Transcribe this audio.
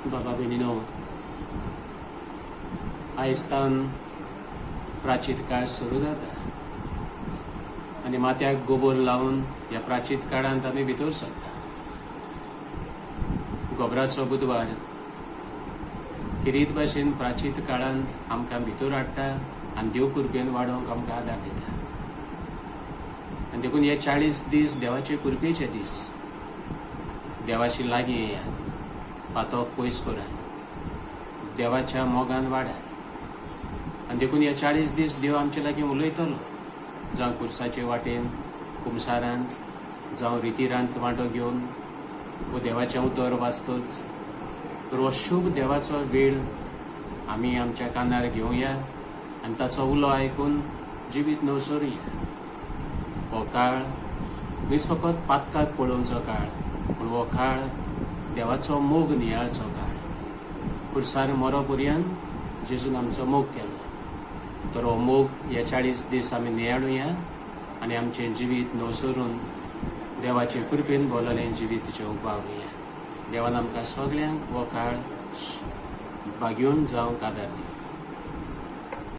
बाबा भयणीनो, आयजतान प्राचीत काळ सुरू जाता आनी माथ्याक गोबोर लावन ह्या प्राचीत काळांत आमी भितर सरता. गोबराचो बुधवार ही रीत भाशेन प्राचीत काळांत आमकां भितर हाडटा आनी देव कृपेन वाडोवंक आमकां आदार दिता. आनी देखून हे 40 दीस देवाचे कृपेचे दीस. देवाशी लागीं येयात, पातोक पयस करात, देवाच्या मोगान वाडात. आनी देखून हे 40 दीस देव आमचे लागीं उलयतलो, जावं कुर्साचे वाटेन, कुमसारांत, जावं रितीरांत वांटो घेवन, वो देवाचें उतर वाचतोच. तर हो शुभ देवाचो वेळ आमी आमच्या कानार घेवया आनी ताचो उलो आयकून जिवीत नवसरुया. हो काळ मीच फकत पातकाक पळोवचो काळ, पूण हो काळ देवाचो मोग नियाळचो काळ. खुर्सार मरो पर्यंत जेजून आमचो मोग केलो. तर हो मोग हे 40 दीस आमी नियाळुया आनी आमचें जिवीत नवसरून देवाचे कृपेन भरलेलें जिवीत जिवंक वावरुया. देवान आमकां सगळ्यांक हो काळ भाग्यून जावंक आदार दिवं.